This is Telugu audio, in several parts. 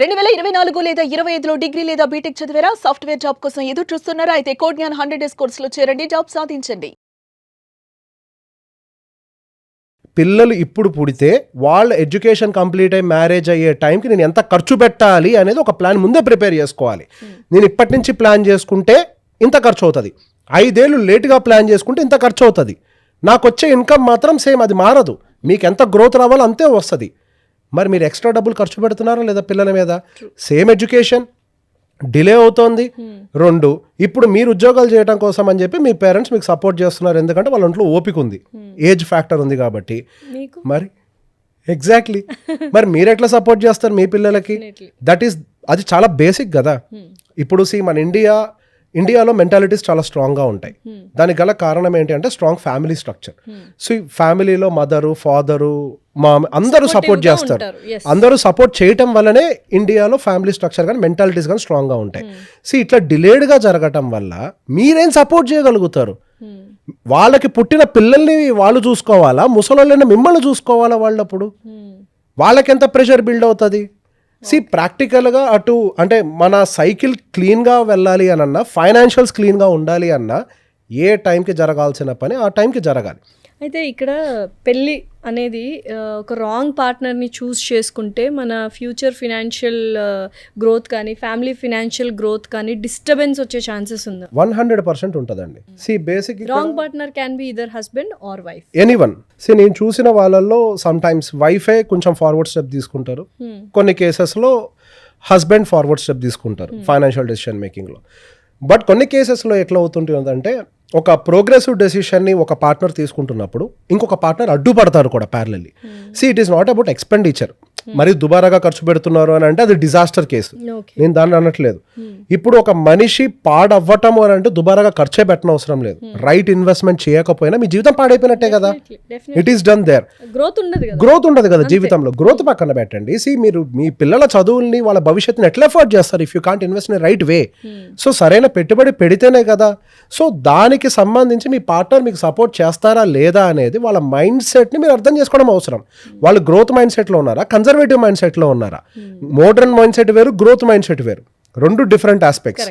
2024 లేదా 25లో డిగ్రీ లేదా బీటెక్ చదివారా? సాఫ్ట్‌వేర్ జాబ్ కోసం ఎదురు చూస్తున్నారా? అయితే కోడ్ జ్ఞాన్ 100 డేస్ కోర్సులో చేరండి, జాబ్ సాధించండి. పిల్లలు ఇప్పుడు పుడితే వాళ్ళ ఎడ్యుకేషన్ కంప్లీట్ అయ్యి మ్యారేజ్ అయ్యే టైంకి నేను ఎంత ఖర్చు పెట్టాలి అనేది ఒక ప్లాన్ ముందే ప్రిపేర్ చేసుకోవాలి. నేను ఇప్పటి నుంచి ప్లాన్ చేసుకుంటే ఇంత ఖర్చు అవుతుంది, 5 ఏళ్ళు లేట్గా ప్లాన్ చేసుకుంటే ఇంత ఖర్చు అవుతుంది. నాకు వచ్చే ఇన్కమ్ మాత్రం సేమ్, అది మారదు. మీకు ఎంత గ్రోత్ రావాలో అంతే వస్తుంది. మరి మీరు ఎక్స్ట్రా డబ్బులు ఖర్చు పెడుతున్నారా లేదా పిల్లల మీద? సేమ్ ఎడ్యుకేషన్ డిలే అవుతోంది. 2, ఇప్పుడు మీరు ఉద్యోగాలు చేయడం కోసం అని చెప్పి మీ పేరెంట్స్ మీకు సపోర్ట్ చేస్తున్నారు, ఎందుకంటే వాళ్ళ ఇంట్లో ఓపిక ఉంది, ఏజ్ ఫ్యాక్టర్ ఉంది కాబట్టి. మరి ఎగ్జాక్ట్లీ, మరి మీరు ఎట్లా సపోర్ట్ చేస్తారు మీ పిల్లలకి? అది చాలా బేసిక్ కదా. ఇప్పుడు మన ఇండియాలో మెంటాలిటీస్ చాలా స్ట్రాంగ్గా ఉంటాయి. దానికి గల కారణం ఏంటి అంటే స్ట్రాంగ్ ఫ్యామిలీ స్ట్రక్చర్. ఫ్యామిలీలో మదరు, ఫాదరు, మామ్ అందరూ సపోర్ట్ చేస్తారు. అందరూ సపోర్ట్ చేయటం వల్లనే ఇండియాలో ఫ్యామిలీ స్ట్రక్చర్ కానీ మెంటాలిటీస్ కానీ స్ట్రాంగ్గా ఉంటాయి. ఇట్లా డిలేడ్గా జరగటం వల్ల మీరేం సపోర్ట్ చేయగలుగుతారు? వాళ్ళకి పుట్టిన పిల్లల్ని వాళ్ళు చూసుకోవాలా, ముసలోళ్ళని మిమ్మల్ని చూసుకోవాలా? వాళ్ళప్పుడు వాళ్ళకి ఎంత ప్రెషర్ బిల్డ్ అవుతుంది? ప్రాక్టికల్గా అటు అంటే మన సైకిల్ క్లీన్గా వెళ్ళాలి అనన్నా, ఫైనాన్షియల్స్ క్లీన్గా ఉండాలి అన్నా, ఏ టైంకి జరగాల్సిన పని ఆ టైంకి జరగాలి. అయితే ఇక్కడ పెళ్ళి అనేది ఒక రాంగ్ పార్ట్నర్ని చూస్ చేసుకుంటే మన ఫ్యూచర్ ఫినాన్షియల్ గ్రోత్ కానీ ఫ్యామిలీ ఫినాన్షియల్ గ్రోత్ కానీ డిస్టర్బెన్స్ వచ్చే ఛాన్సెస్ ఉందా? 100% ఉంటుందండి. Basic wrong partner can be either husband or wife, anyone. నేను చూసిన వాళ్ళల్లో సమ్ టైమ్స్ వైఫే కొంచెం ఫార్వర్డ్ స్టెప్ తీసుకుంటారు, కొన్ని కేసెస్లో హస్బెండ్ ఫార్వర్డ్ స్టెప్ తీసుకుంటారు ఫైనాన్షియల్ డెసిషన్ మేకింగ్లో. బట్ కొన్ని కేసెస్లో ఎట్లా అవుతుంటుందంటే ఒక ప్రోగ్రెసివ్ డెసిషన్ని ఒక పార్ట్నర్ తీసుకుంటున్నప్పుడు ఇంకొక పార్ట్నర్ అడ్డుపడతారు కూడా parallelly. It is not about expenditure, మరి దుబారాగా ఖర్చు పెడుతున్నారు అని అంటే అది డిజాస్టర్ కేసు, నేను దాన్ని అనట్లేదు. ఇప్పుడు ఒక మనిషి పాడవ్వటం అని అంటే దుబారాగా ఖర్చే పెట్టిన అవసరం లేదు. రైట్ ఇన్వెస్ట్మెంట్ చేయకపోయినా మీ జీవితం పాడైపోయినట్టే కదా. It is done there. Growth ఉండదు కదా జీవితంలో. గ్రోత్ పక్కన పెట్టండి. మీరు మీ పిల్లల చదువుల్ని, వాళ్ళ భవిష్యత్తుని ఎట్లా ఎఫర్ట్ చేస్తారు if you can't invest in right way? సరైన పెట్టుబడి పెడితేనే కదా. దానికి సంబంధించి మీ పార్ట్నర్ మీకు సపోర్ట్ చేస్తారా లేదా అనేది వాళ్ళ మైండ్ సెట్ని మీరు అర్థం చేసుకోవడం అవసరం. వాళ్ళు గ్రోత్ మైండ్ సెట్లో ఉన్నారా, కన్జర్వేటివ్ మైండ్ సెట్లో ఉన్నారా? మోడర్న్ మైండ్ సెట్ వేరు, గ్రోత్ మైండ్ సెట్ వేరు, 2 డిఫరెంట్ ఆస్పెక్ట్స్.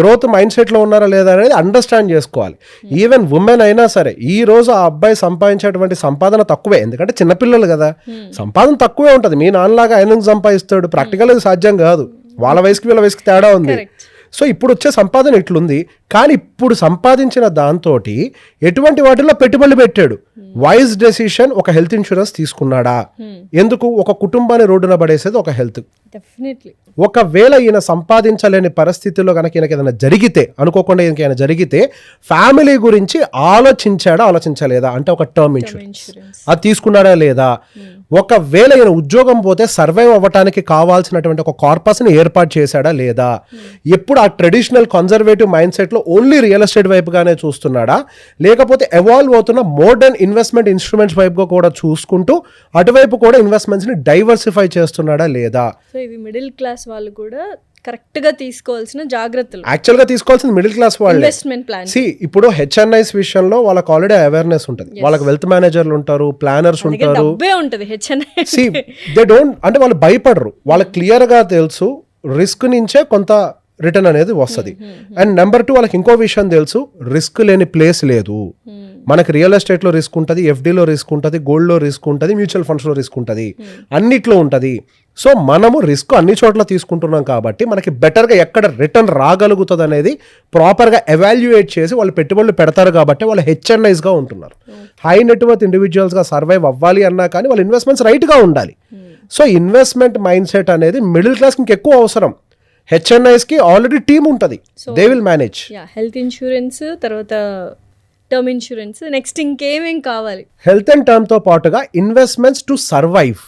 గ్రోత్ మైండ్ సెట్లో ఉన్నారా లేదా అనేది అండర్స్టాండ్ చేసుకోవాలి. ఈవెన్ ఉమెన్ అయినా సరే, ఈ రోజు ఆ అబ్బాయి సంపాదించేటువంటి సంపాదన తక్కువే, ఎందుకంటే చిన్నపిల్లలు కదా, సంపాదన తక్కువే ఉంటుంది. మీ నాన్నలాగా ఆయన సంపాదిస్తాడు? ప్రాక్టికల్ సాధ్యం కాదు. వాళ్ళ వయసుకి వీళ్ళ వయసుకి తేడా ఉంది. ఇప్పుడు వచ్చే సంపాదన ఇట్లుంది, కానీ ఇప్పుడు సంపాదించిన దాంతో ఎటువంటి వాటిలో పెట్టుబడులు పెట్టాడు? Wise decision. ఒక హెల్త్ ఇన్సూరెన్స్ తీసుకున్నాడా? ఎందుకు? ఒక కుటుంబాన్ని రోడ్డున పడేసేది ఒక హెల్త్. ఒకవేళ ఈయన సంపాదించలేని పరిస్థితుల్లో కనుక ఈయనకి ఏదైనా జరిగితే, అనుకోకుండా ఈయనకి జరిగితే, ఫ్యామిలీ గురించి ఆలోచించలేదా అంటే ఒక టర్మ్ ఇన్సూరెన్స్ అది తీసుకున్నాడా లేదా? ఒకవేళ ఈయన ఉద్యోగం పోతే సర్వైవ్ అవ్వటానికి కావాల్సినటువంటి ఒక కార్పస్ని ఏర్పాటు చేశాడా లేదా? ఎప్పుడు ఆ ట్రెడిషనల్ కన్జర్వేటివ్ మైండ్ సెట్లో ఓన్లీ రియల్ ఎస్టేట్ వైపుగానే చూస్తున్నాడా, లేకపోతే ఎవాల్వ్ అవుతున్న మోడర్న్ ఇన్వెస్ట్మెంట్ ఇన్స్ట్రుమెంట్స్ వైపుగా కూడా చూసుకుంటూ అటువైపు కూడా ఇన్వెస్ట్మెంట్స్ని డైవర్సిఫై చేస్తున్నాడా లేదా? ఇవి మిడిల్ క్లాస్ వాళ్ళు కూడా కరెక్ట్ గా తీసుకోవాల్సిన జాగ్రత్తలు. యాక్చువల్ గా తీసుకోవాల్సింది మిడిల్ క్లాస్ వాళ్ళు. Investment plan. ఇప్పుడు హెచ్ఎన్ఐస్ విషయంలో వాళ్ళకి ఆల్రెడీ అవేర్నెస్ ఉంటుంది. వాళ్ళకి వెల్త్ మేనేజర్లు ఉంటారు, ప్లానర్స్ ఉంటారు. దే డోంట్, అంటే వాళ్ళు భయపడరు. వాళ్ళకి క్లియర్ గా తెలుసు రిస్క్ నుంచే కొంత రిటర్న్ అనేది వస్తుంది. అండ్ నెంబర్ 2, వాళ్ళకి ఇంకో విషయం తెలుసు, రిస్క్ లేని ప్లేస్ లేదు. మనకి రియల్ ఎస్టేట్లో రిస్క్ ఉంటుంది, ఎఫ్డీలో రిస్క్ ఉంటుంది, గోల్డ్లో రిస్క్ ఉంటుంది, మ్యూచువల్ ఫండ్స్లో రిస్క్ ఉంటుంది, అన్నిట్లో ఉంటుంది. మనము రిస్క్ అన్ని చోట్ల తీసుకుంటున్నాం కాబట్టి మనకి బెటర్గా ఎక్కడ రిటర్న్ రాగలుగుతుంది అనేది ప్రాపర్గా ఎవాల్యుయేట్ చేసి వాళ్ళు పెట్టుబడులు పెడతారు కాబట్టి వాళ్ళు హెచ్ఎన్ఐస్గా ఉంటున్నారు. హై నెట్వర్త్ ఇండివిజువల్స్గా సర్వైవ్ అవ్వాలి అన్నా కానీ వాళ్ళ ఇన్వెస్ట్మెంట్స్ రైట్గా ఉండాలి. ఇన్వెస్ట్మెంట్ మైండ్ సెట్ అనేది మిడిల్ క్లాస్కి ఇంకెక్కువ అవసరం. హెచ్ఎన్ఐస్ కి ఆల్రెడీ టీమ్ ఉంటుంది, they will manage. Health insurance, తర్వాత టర్మ్ ఇన్సూరెన్స్, నెక్స్ట్ ఇంకేమేం కావాలి? హెల్త్ అండ్ టర్మ్ తో పాటుగా investments to survive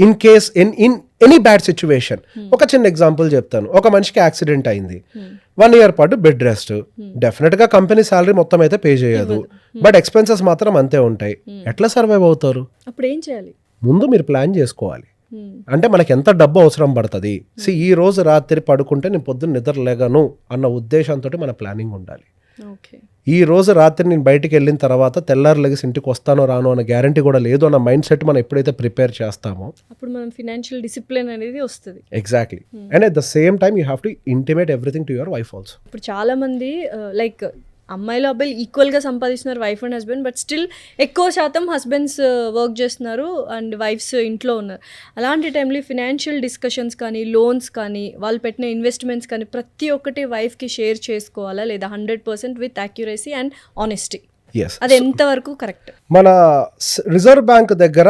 in case in any bad situation. ఒక చిన్న ఎగ్జాంపుల్ చెప్తాను. ఒక మనిషికి యాక్సిడెంట్ అయింది, 1 year పాటు బెడ్ రెస్ట్. డెఫినెట్ గా కంపెనీ సాలరీ మొత్తం అయితే పే చేయదు, బట్ ఎక్స్పెన్సెస్ మాత్రం అంతే ఉంటాయి. ఎట్లా సర్వైవ్ అవుతారు? అప్పుడు ఏం చేయాలి? ముందు మీరు ప్లాన్ చేసుకోవాలి. అంటే మనకి ఎంత డబ్బు అవసరం పడుతుంది, ఈ రోజు రాత్రి పడుకుంటే నేను పొద్దున్న నిద్ర లేగను అన్న ఉద్దేశంతో మన ప్లానింగ్ ఉండాలి. ఈ రోజు రాత్రి నేను బయటికి వెళ్ళిన తర్వాత తెల్లారి లెగిసి ఇంటికి వస్తానో రానో అన్న గ్యారంటీ కూడా లేదు అన్న మైండ్ సెట్ మనం ఎప్పుడైతే ప్రిపేర్ చేస్తామో అప్పుడు మనం ఫినాన్షియల్ డిసిప్లిన్ అనేది వస్తుంది. Exactly. And at the same time you have to intimate everything to your wife also. ఇప్పుడు చాలా మంది లైక్ అమ్మాయిలు అబ్బాయిలు ఈక్వల్గా సంపాదిస్తున్నారు, wife and husband, but still ఎక్కువ శాతం హస్బెండ్స్ వర్క్ చేస్తున్నారు అండ్ వైఫ్స్ ఇంట్లో ఉన్నారు. అలాంటి టైంలో ఫినాన్షియల్ డిస్కషన్స్ కానీ లోన్స్ కానీ వాళ్ళు పెట్టిన ఇన్వెస్ట్మెంట్స్ కానీ ప్రతి ఒక్కటి వైఫ్కి షేర్ చేసుకోవాలా లేదా 100% with accuracy and honesty? Yes. అది ఎంతవరకు కరెక్ట్? మన రిజర్వ్ బ్యాంక్ దగ్గర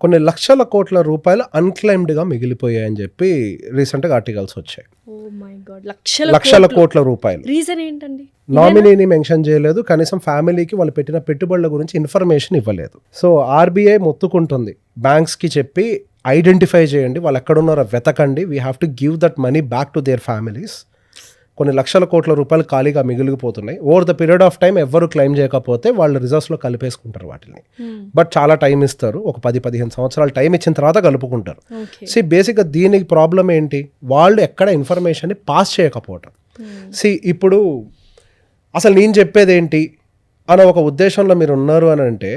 కొన్ని లక్షల కోట్ల రూపాయలు అన్క్లైమ్డ్గా మిగిలిపోయాయని చెప్పి రీసెంట్గా ఆర్టికల్స్ వచ్చాయి. ఓ మై గాడ్, లక్షల కోట్ల రూపాయలు. రీజన్ ఏంటండి? నామినీని మెన్షన్ చేయలేదు, కనీసం ఫ్యామిలీకి వాళ్ళు పెట్టిన పెట్టుబడుల గురించి ఇన్ఫర్మేషన్ ఇవ్వలేదు. సో ఆర్బీఐ మొత్తుకుంటుంది బ్యాంక్స్కి చెప్పి ఐడెంటిఫై చేయండి, వాళ్ళు ఎక్కడున్నారో వెతకండి, we have to give that money back to their families. కొన్ని లక్షల కోట్ల రూపాయలు ఖాళీగా మిగిలిపోతున్నాయి. Over the period of time ఎవరు క్లెయిమ్ చేయకపోతే వాళ్ళు రిజర్వ్స్లో కలిపేసుకుంటారు వాటిని. బట్ చాలా టైం ఇస్తారు, ఒక 10-15 సంవత్సరాలు టైం ఇచ్చిన తర్వాత కలుపుకుంటారు. సి బేసిక్గా దీనికి ప్రాబ్లం ఏంటి, వాళ్ళు ఎక్కడ ఇన్ఫర్మేషన్ని పాస్ చేయకపోవటం. సి ఇప్పుడు అసలు నేను చెప్పేది ఏంటి అన్న ఒక ఉద్దేశంలో మీరు ఉన్నారు అని అంటే,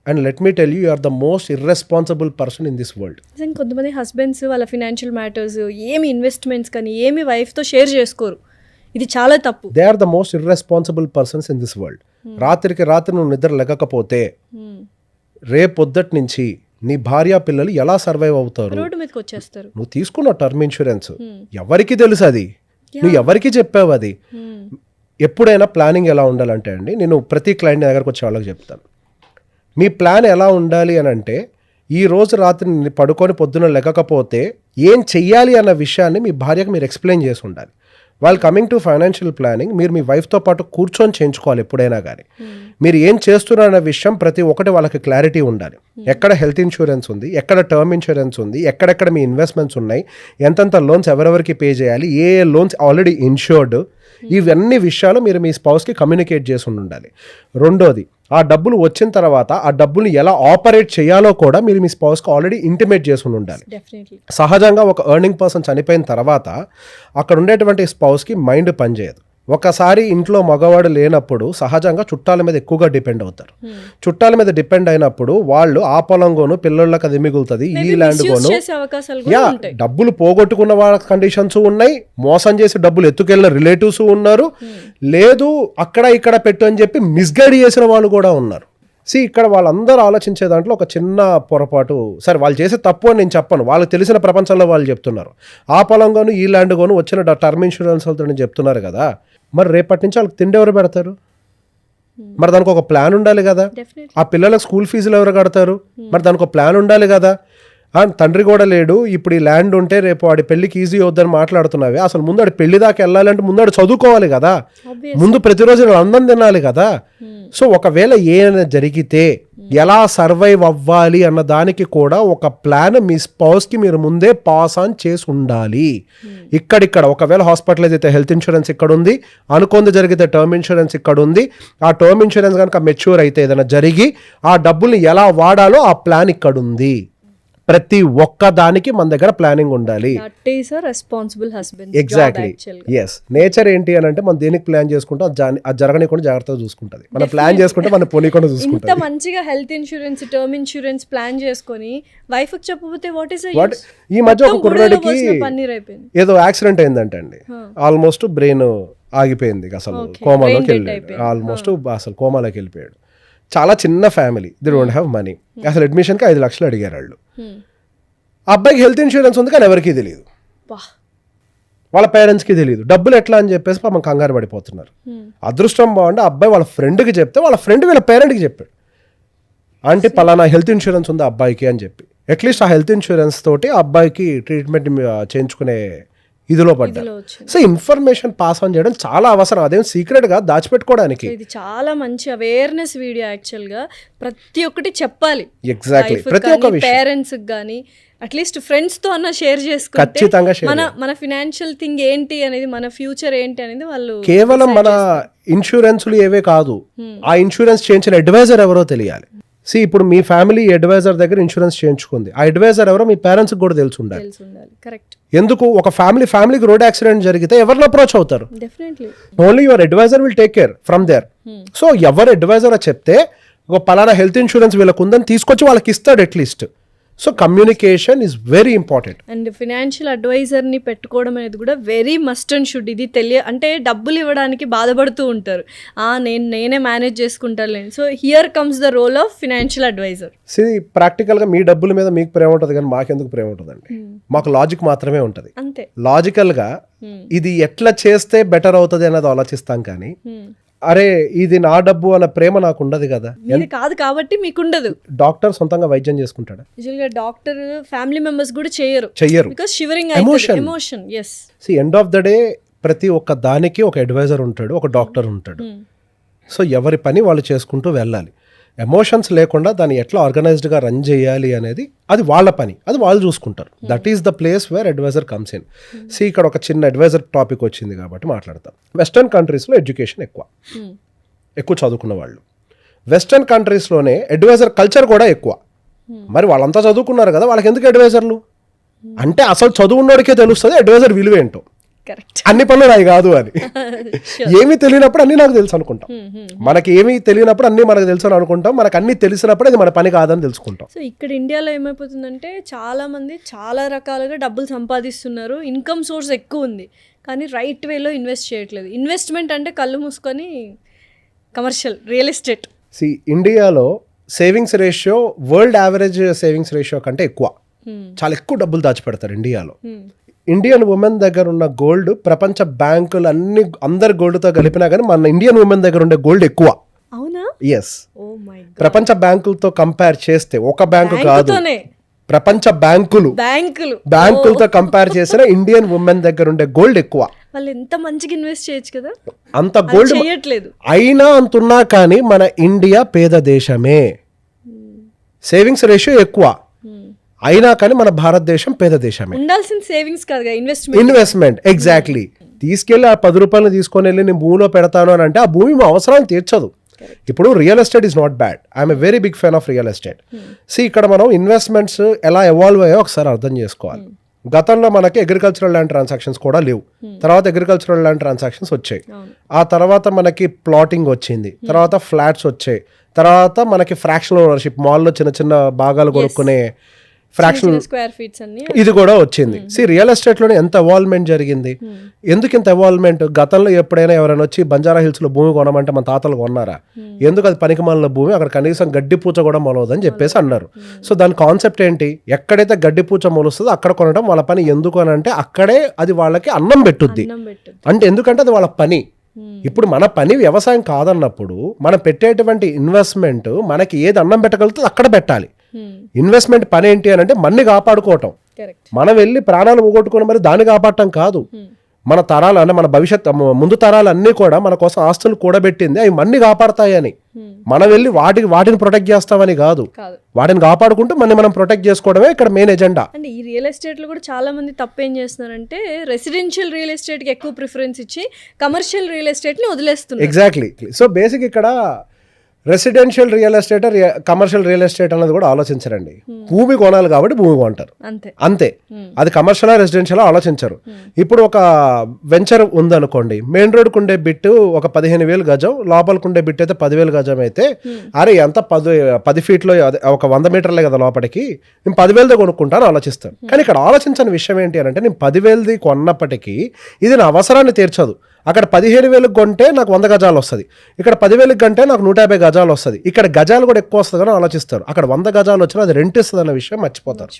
and let me tell you are the most irresponsible person in this world. కొంతమంది హస్బెండ్స్ వాళ్ళ ఫినాన్షియల్ మ్యాటర్స్ ఏమి ఇన్వెస్ట్మెంట్స్ కానీ ఏమి వైఫ్తో షేర్ చేసుకోరు. ఇది చాలా తప్పు. They are the most irresponsible persons in this world. రాత్రికి రాత్రి నువ్వు నిద్ర లేకపోతే రేపొద్దటి నుంచి నీ భార్య పిల్లలు ఎలా సర్వైవ్ అవుతారు? రోడ్డు మీదకి వచ్చేస్తారు. నువ్వు తీసుకున్న టర్మ్ ఇన్సూరెన్స్ ఎవరికి తెలుసు? అది నువ్వు ఎవరికి చెప్పావు? అది ఎప్పుడైనా ప్లానింగ్ ఎలా ఉండాలంటే అండి, నేను ప్రతి క్లయింట్ దగ్గరకు వచ్చే వాళ్ళకి చెప్తాను, మీ ప్లాన్ ఎలా ఉండాలి అని అంటే, ఈ రోజు రాత్రి పడుకొని పొద్దున లేకపోతే ఏం చెయ్యాలి అన్న విషయాన్ని మీ భార్యకు మీరు ఎక్స్ప్లెయిన్ చేసి ఉండాలి. వాళ్ళు కమింగ్ టు ఫైనాన్షియల్ ప్లానింగ్ మీరు మీ వైఫ్తో పాటు కూర్చొని చేయించుకోవాలి ఎప్పుడైనా కానీ. మీరు ఏం చేస్తున్నారన్న విషయం ప్రతి ఒక్కటి వాళ్ళకి క్లారిటీ ఉండాలి. ఎక్కడ హెల్త్ ఇన్సూరెన్స్ ఉంది, ఎక్కడ టర్మ్ ఇన్సూరెన్స్ ఉంది, ఎక్కడెక్కడ మీ ఇన్వెస్ట్మెంట్స్ ఉన్నాయి, ఎంతెంత లోన్స్ ఎవరెవరికి పే చేయాలి, ఏ లోన్స్ ఆల్రెడీ ఇన్షూర్డ్, ఇవన్నీ విషయాలు మీరు మీ స్పౌస్కి కమ్యూనికేట్ చేసి ఉండాలి. రెండోది, ఆ డబ్బులు వచ్చిన తర్వాత ఆ డబ్బులు ఎలా ఆపరేట్ చేయాలో కూడా మీరు మీ స్పౌస్కి ఆల్రెడీ ఇంటిమేట్ చేసి ఉండాలి. సహజంగా ఒక ఎర్నింగ్ పర్సన్ చనిపోయిన తర్వాత అక్కడ ఉండేటువంటి స్పౌస్కి మైండ్ పనిచేయదు. ఒకసారి ఇంట్లో మగవాడు లేనప్పుడు సహజంగా చుట్టాల మీద ఎక్కువగా డిపెండ్ అవుతారు. చుట్టాల మీద డిపెండ్ అయినప్పుడు వాళ్ళు ఆ పొలంగోను పిల్లలకు అది మిగులుతుంది, ఈ ల్యాండ్ గోను, డబ్బులు పోగొట్టుకున్న వాళ్ళ కండిషన్స్ ఉన్నాయి, మోసం చేసి డబ్బులు ఎత్తుకెళ్ళిన రిలేటివ్స్ ఉన్నారు, లేదు అక్కడ ఇక్కడ పెట్టు అని చెప్పి మిస్గైడ్ చేసిన వాళ్ళు కూడా ఉన్నారు. ఇక్కడ వాళ్ళందరూ ఆలోచించే దాంట్లో ఒక చిన్న పొరపాటు, సరే వాళ్ళు చేసే తప్పు అని నేను చెప్పను, వాళ్ళకి తెలిసిన ప్రపంచంలో వాళ్ళు చెప్తున్నారు, ఆ పొలంగోను ఈ ల్యాండ్ గోను వచ్చిన టర్మ్ ఇన్సూరెన్స్ చెప్తున్నారు కదా, మరి రేపటి నుంచి వాళ్ళకి తిండి ఎవరు పెడతారు? మరి దానికి ఒక ప్లాన్ ఉండాలి కదా. ఆ పిల్లలకు స్కూల్ ఫీజులు ఎవరు కడతారు? మరి దానికి ఒక ప్లాన్ ఉండాలి కదా. తండ్రి కూడా లేడు, ఇప్పుడు ఈ ల్యాండ్ ఉంటే రేపు వాడి పెళ్లికి ఈజీ అవుద్దని మాట్లాడుతున్నావే, అసలు ముందు వాడి పెళ్లి దాకా వెళ్ళాలంటే ముందు వాడు చదువుకోవాలి కదా, ముందు ప్రతిరోజు అన్నం తినాలి కదా. సో ఒకవేళ ఏమైనా జరిగితే ఎలా సర్వైవ్ అవ్వాలి అన్న దానికి కూడా ఒక ప్లాన్ మీ స్పౌస్కి మీరు ముందే పాస్ ఆన్ చేసి ఉండాలి. ఇక్కడిక్కడ ఒకవేళ హాస్పిటలైజ్ అయితే హెల్త్ ఇన్సూరెన్స్ ఇక్కడ ఉంది, అనుకుంది జరిగితే టర్మ్ ఇన్సూరెన్స్ ఇక్కడ ఉంది. ఆ టర్మ్ ఇన్సూరెన్స్ కనుక మెచ్యూర్ అయితే ఏదైనా జరిగి ఆ డబ్బుల్ని ఎలా వాడాలో ఆ ప్లాన్ ఇక్కడ ఉంది. ప్రతి ఒక్క దానికి మన దగ్గర ప్లానింగ్ ఉండాలి. ఎగ్జాక్ట్లీ. ఎస్. నేచర్ ఏంటి అని అంటే మనం దేనికి ప్లాన్ చేసుకుంటాం అది జరగనీకుండా జాగ్రత్తగా చూసుకుంటది. మనం ప్లాన్ చేసుకుంటే మనం పోనీకుండా చూసుకుంటాం. ఇంత మంచిగా health insurance term insurance plan చేసుకొని వైఫ్ కి చెప్పకపోతే వాట్ ఇస్ ఈ మధ్య ఒక కుర్రాడికి ఏదో యాక్సిడెంట్ అయిందంట అండి, ఆల్మోస్ట్ బ్రెయిన్ ఆగిపోయింది, అసలు కోమాలోకి వెళ్ళిపోయాడు, ఆల్మోస్ట్ అసలు కోమాలోకి వెళ్ళిపోయాడు. చాలా చిన్న family, they don't have money. అసలు అడ్మిషన్కి 5 లక్షలు అడిగారు వాళ్ళు. అబ్బాయికి హెల్త్ ఇన్సూరెన్స్ ఉంది కానీ ఎవరికీ తెలియదు, వాళ్ళ పేరెంట్స్కి తెలియదు. డబ్బులు ఎట్లా అని చెప్పేసి పాపం కంగారు పడిపోతున్నారు. అదృష్టం బాగుండి అబ్బాయి వాళ్ళ ఫ్రెండ్కి చెప్తే వాళ్ళ ఫ్రెండ్ వీళ్ళ పేరెంట్కి చెప్పాడు, అంటే పలానా హెల్త్ ఇన్సూరెన్స్ ఉంది అబ్బాయికి అని చెప్పి. అట్లీస్ట్ ఆ హెల్త్ ఇన్సూరెన్స్ తోటి ఆ అబ్బాయికి ట్రీట్మెంట్ చేయించుకునే ఇదిలో పడ్డారు. సో ఇన్ఫర్మేషన్ పాస్ ఆన్ చేయడం చాలా అవసరం, అదేం సీక్రెట్ గా దాచిపెట్టుకోవడానికి. ఇది చాలా మంచి అవేర్నెస్ వీడియో యాక్చువల్ గా, ప్రతి ఒక్కటి చెప్పాలి. ఎగ్జాక్ట్లీ. ప్రతి ఒక్క విషయం పేరెంట్స్ గానీ అట్లీస్ట్ ఫ్రెండ్స్ తో అన్న షేర్ చేసుకుంటే ఖచ్చితంగా మన ఫినాన్షియల్ థింగ్ ఏంటి అనేది, మన ఫ్యూచర్ ఏంటి అనేది వాళ్ళు కేవలం మన ఇన్సూరెన్స్లు ఏవే కాదు, ఆ ఇన్సూరెన్స్ చేయించిన అడ్వైజర్ ఎవరో తెలియాలి. సి ఇప్పుడు మీ ఫ్యామిలీ అడ్వైజర్ దగ్గర ఇన్సూరెన్స్ చేయించుకుంది, ఆ అడ్వైజర్ ఎవరో మీ పేరెంట్స్కి కూడా తెలిసి ఉండాలి. తెలిసి ఉండాలి. కరెక్ట్. ఎందుకు ఒక ఫ్యామిలీకి రోడ్ యాక్సిడెంట్ జరిగితే ఎవరిని అప్రోచ్ అవుతారు? Definitely only your advisor will take care from there. So ఎవరు అడ్వైజర్ చెప్తే ఒక పలానా హెల్త్ ఇన్సూరెన్స్ వీళ్ళకు ఉందని తీసుకొచ్చి వాళ్ళకి ఇస్తాడు at least. So communication is very important. And financial అడ్వైజర్ని పెట్టుకోవడం అనేది కూడా వెరీ మస్ట్ అండ్ షుడ్. ఇది అంటే డబ్బులు ఇవ్వడానికి బాధపడుతూ ఉంటారు, నేనే మేనేజ్ చేసుకుంటాను. So here comes the role of financial advisor. ప్రాక్టికల్గా మీ డబ్బుల మీద మీకు ప్రేమ ఉంటుంది కానీ మాకెందుకు ప్రేమ ఉంటుందండి? మాకు లాజిక్ మాత్రమే ఉంటుంది. అంతే. లాజికల్గా ఇది ఎట్లా చేస్తే బెటర్ అవుతుంది అనేది ఆలోచిస్తాం కానీ అరే ఇది నా డబ్బు అన్న ప్రేమ నాకు ఉండదు కదా. ఇది కాదు కాబట్టి మీకు ఉండదు. డాక్టర్ సొంతంగా వైద్యం చేసుకుంటాడా? యూజువల్గా డాక్టర్ ఫ్యామిలీ మెంబర్స్ కూడా చెయ్యరు because shivering emotion. Yes. End of the day ప్రతి ఒక్క దానికి ఒక అడ్వైజర్ ఉంటాడు, ఒక డాక్టర్ ఉంటాడు. సో ఎవరి పని వాళ్ళు చేసుకుంటూ వెళ్ళాలి. ఎమోషన్స్ లేకుండా దాన్ని ఎట్లా ఆర్గనైజ్డ్గా రన్ చేయాలి అనేది అది వాళ్ళ పని, అది వాళ్ళు చూసుకుంటారు. That is the place where advisor comes in. ఇక్కడ ఒక చిన్న అడ్వైజర్ టాపిక్ వచ్చింది కాబట్టి మాట్లాడతాం. వెస్టర్న్ కంట్రీస్లో ఎడ్యుకేషన్ ఎక్కువ చదువుకున్న వాళ్ళు. వెస్టర్న్ కంట్రీస్లోనే అడ్వైజర్ కల్చర్ కూడా ఎక్కువ. మరి వాళ్ళంతా చదువుకున్నారు కదా, వాళ్ళకి ఎందుకు అడ్వైజర్లు అంటే అసలు చదువున్నోడికే తెలుస్తుంది అడ్వైజర్ విలువ ఏంటో. కరెక్ట్. అన్ని పనులు నాయి కాదు అని. ఏమీ తెలియనప్పుడు అన్ని నాకు తెలుసు అనుకుంటాం. మనకి ఏమీ తెలియనప్పుడు అన్ని మనకు తెలుసు అని అనుకుంటాం. మనకు అన్ని తెలిసినప్పుడు అది మన పని కాదని తెలుసుకుంటాం. సో ఇక్కడ ఇండియాలో ఏమైపోతుందంటే చాలా మంది చాలా రకాలుగా డబ్బులు సంపాదిస్తున్నారు, ఇన్కమ్ సోర్స్ ఎక్కువ ఉంది, కానీ రైట్ వేలో ఇన్వెస్ట్ చేయట్లేదు. ఇన్వెస్ట్మెంట్ అంటే కళ్ళు మూసుకొని కమర్షియల్ రియల్ ఎస్టేట్. ఇండియాలో savings ratio world average savings ratio కంటే ఎక్కువ. చాలా ఎక్కువ డబ్బులు దాచిపెడతారు ఇండియాలో. ఇండియన్ ఉమెన్ దగ్గర ఉన్న గోల్డ్ ప్రపంచ బ్యాంకులు అందరి గోల్డ్తో కలిపినా కానీ మన ఇండియన్ ఉమెన్ దగ్గర ఉండే గోల్డ్ ఎక్కువ. అవునా? ఎస్. ప్రపంచ బ్యాంకులతో కంపేర్ చేస్తే, ఒక బ్యాంకు కాదు, ప్రపంచ బ్యాంకులతో కంపేర్ చేసిన ఇండియన్ ఉమెన్ దగ్గర ఉండే గోల్డ్ ఎక్కువ. వాళ్ళు ఎంత మంచిగా ఇన్వెస్ట్ చేయొచ్చు కదా, అంత గోల్డ్ చేయట్లేదు. అయినా అంతున్నా కానీ మన ఇండియా పేద దేశమే, సేవింగ్స్ రేషియో ఎక్కువ అయినా కానీ మన భారతదేశం పేద దేశమే. ఉండాల్సిన సేవింగ్స్ కాదుగా, ఇన్వెస్ట్మెంట్. ఎగ్జాక్ట్లీ. తీసుకెళ్ళి ఆ 10 రూపాయలు తీసుకొని వెళ్ళి నేను భూమిలో పెడతాను అని అంటే ఆ భూమి మా అవసరాన్ని తీర్చదు. ఇప్పుడు real estate is not bad. I'm a very big fan of real estate. ఇక్కడ మనం ఇన్వెస్ట్మెంట్స్ ఎలా ఎవాల్వ్ అయ్యో ఒకసారి అర్థం చేసుకోవాలి. గతంలో మనకి అగ్రికల్చరల్ ల్యాండ్ ట్రాన్సాక్షన్స్ కూడా లేవు, తర్వాత అగ్రికల్చరల్ ల్యాండ్ ట్రాన్సాక్షన్స్ వచ్చాయి. ఆ తర్వాత మనకి ప్లాటింగ్ వచ్చింది, తర్వాత ఫ్లాట్స్ వచ్చాయి, తర్వాత మనకి ఫ్రాక్షనల్ ఓనర్షిప్, మాల్లో చిన్న చిన్న భాగాలు కొనుక్కునే ఫ్రాక్షనల్ స్క్వేర్ ఫీట్స్ అన్ని ఇది కూడా వచ్చింది. రియల్ ఎస్టేట్ లోనే ఎంత ఎవాల్వ్మెంట్ జరిగింది. ఎందుకు ఇంత ఎవాల్వ్మెంట్? గతంలో ఎప్పుడైనా ఎవరైనా వచ్చి బంజారా హిల్స్ లో భూమి కొనమంటే మన తాతలు కొన్నారా? ఎందుకు? అది పనికిమాలిన భూమి, అక్కడ కనీసం గడ్డి పూచ కూడా మొలవదని చెప్పేసి అన్నారు. సో దాని కాన్సెప్ట్ ఏంటి? ఎక్కడైతే గడ్డి పూచ మొలుస్తుందో అక్కడ కొనడం వాళ్ళ పని. ఎందుకు అని అంటే అక్కడే అది వాళ్ళకి అన్నం పెట్టుద్ది. అంటే ఎందుకంటే అది వాళ్ళ పని. ఇప్పుడు మన పని వ్యవసాయం కాదన్నప్పుడు మనం పెట్టేటువంటి ఇన్వెస్ట్మెంట్ మనకి ఏది అన్నం పెట్టగలుగుతుంది అక్కడ పెట్టాలి. ఇన్వెస్ట్మెంట్ పని ఏంటి అని అంటే మన్ని కాపాడుకోవటం. మనం వెళ్ళి ప్రాణాలు పోగొట్టుకుని మరి దాన్ని కాపాడటం కాదు. మన తరాలు అంటే మన భవిష్యత్ ముందు తరాలు అన్నీ కూడా మన కోసం ఆస్తులు కూడబెట్టింది అవి మన్ని కాపాడతాయని. మనం వెళ్ళి వాటిని ప్రొటెక్ట్ చేస్తామని కాదు, వాటిని కాపాడుకుంటూ మనం ప్రొటెక్ట్ చేసుకోవడమే ఇక్కడ మెయిన్ ఎజెండా. అంటే ఈ రియల్ ఎస్టేట్ లో కూడా చాలా మంది తప్పేం చేస్తున్నారంటే రెసిడెన్షియల్ రియల్ ఎస్టేట్ కి ఎక్కువ ప్రిఫరెన్స్ ఇచ్చి కమర్షియల్ రియల్ ఎస్టేట్ ని వదిలేస్తున్నారు. ఎగ్జాక్ట్లీ. సో బేసిక్ ఇక్కడ residential real estate, commercial real estate అనేది కూడా ఆలోచించరండి. భూమి కొనాలి కాబట్టి భూమి కొంటారు అంతే. అది కమర్షియల్ రెసిడెన్షియల్ ఆలోచించరు. ఇప్పుడు ఒక వెంచర్ ఉందనుకోండి, మెయిన్ రోడ్కు ఉండే బిట్ ఒక 15,000 గజం, లోపలికి ఉండే బిట్ అయితే 10,000 గజం అయితే అరే ఎంత 10 ఫీట్లో ఒక 100 మీటర్లే కదా లోపలికి, నేను 10,000ది కొనుక్కుంటాను ఆలోచిస్తాను. కానీ ఇక్కడ ఆలోచించని విషయం ఏంటి అని అంటే నేను 10,000ది కొన్నప్పటికీ ఇది నా అవసరాన్ని తీర్చదు. అక్కడ 15,000 కొంటే నాకు 100 గజాలు వస్తుంది, ఇక్కడ 10,000 కంటే నాకు 150 గజాలు వస్తుంది. ఇక్కడ గజాలు కూడా ఎక్కువ వస్తుంది కానీ ఆలోచిస్తారు. అక్కడ 100 గజాలు వచ్చినా అది రెంట్ ఇస్తుంది అన్న విషయం మర్చిపోతారు.